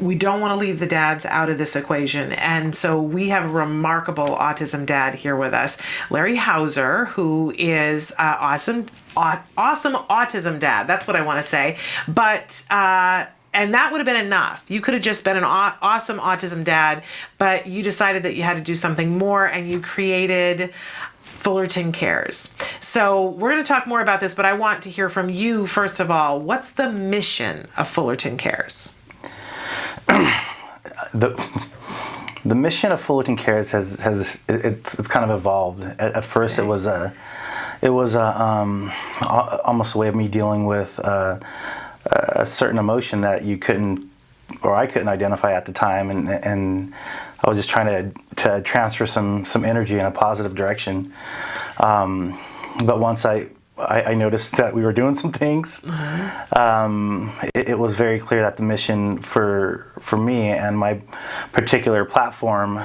we don't want to leave the dads out of this equation. And so we have a remarkable autism dad here with us, Larry Hauser, who is awesome autism dad. That's what I want to say. But and that would have been enough. You could have just been an awesome autism dad, but you decided that you had to do something more, and you created Fullerton Cares. So we're going to talk more about this, but I want to hear from you first of all. What's the mission of Fullerton Cares? The mission of Fullerton Cares has kind of evolved. At first, okay. it was almost a way of me dealing with a certain emotion that I couldn't identify at the time, and I was just trying to transfer some energy in a positive direction. But once I noticed that we were doing some things, it was very clear that the mission for me and my particular platform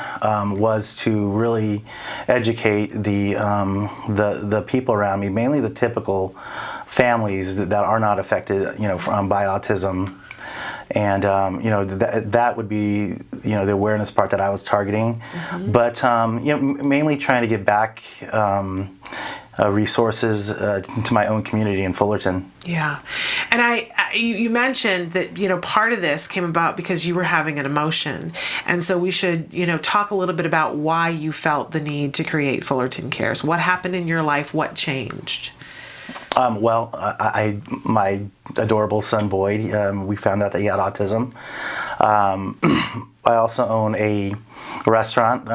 was to really educate the people around me, mainly the typical families that are not affected, by autism. And that would be the awareness part that I was targeting, but mainly trying to give back resources to my own community in Fullerton. Yeah, and you mentioned that part of this came about because you were having an emotion, and so we should talk a little bit about why you felt the need to create Fullerton Cares. What happened in your life? What changed? Well, my adorable son Boyd, we found out that he had autism. I also own a restaurant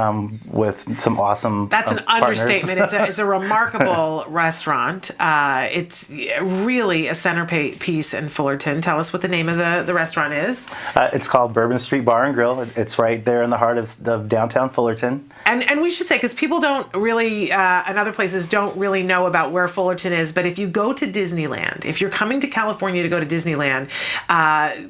with some awesome That's an partners. understatement. It's a remarkable restaurant. It's really a centerpiece in Fullerton. Tell us what the name of the restaurant is. It's called Bourbon Street Bar and Grill. It's right there in the heart of downtown Fullerton. And we should say, because people don't really, and other places don't really know about where Fullerton is, but if you go to Disneyland, if you're coming to California to go to Disneyland,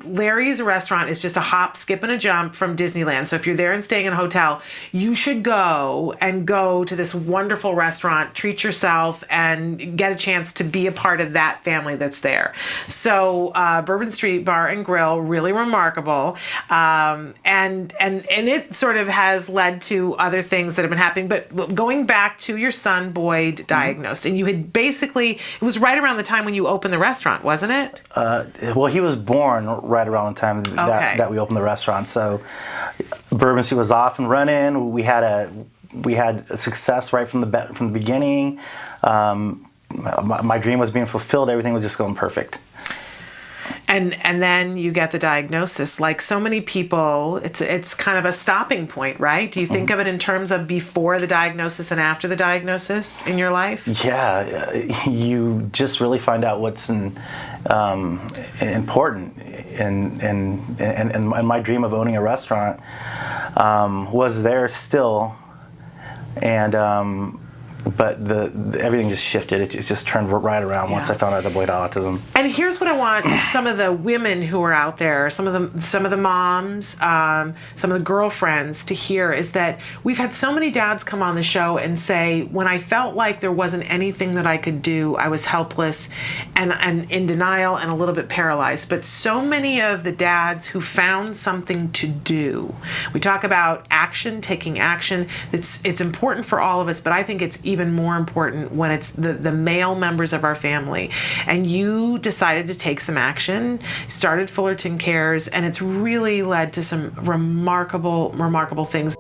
Larry's restaurant is just a hop, skip, and a jump from Disneyland. So if you're there and staying in a hotel, you should go to this wonderful restaurant, treat yourself, and get a chance to be a part of that family that's there. So Bourbon Street Bar and Grill, really remarkable, and it sort of has led to other things that have been happening. But going back to your son Boyd diagnosed, and you had basically, it was right around the time when you opened the restaurant, wasn't it? Well, he was born right around the time that we opened the restaurant. So Bourbon Street was off and running. We had a success right from the beginning. My dream was being fulfilled. Everything was just going perfect. And then you get the diagnosis. Like so many people, it's kind of a stopping point, right? Do you think of it in terms of before the diagnosis and after the diagnosis in your life? Yeah, you just really find out what's important. And my dream of owning a restaurant was there still, and but everything just shifted. It just turned right around once I found out that Boyd had autism. And here's what I want some of the women who are out there, some of the moms, some of the girlfriends to hear is that we've had so many dads come on the show and say, when I felt like there wasn't anything that I could do, I was helpless and in denial and a little bit paralyzed. But so many of the dads who found something to do, we talk about action, taking action. It's important for all of us, but I think it's even more important when it's the male members of our family. And you decided to take some action, started Fullerton Cares, and it's really led to some remarkable things.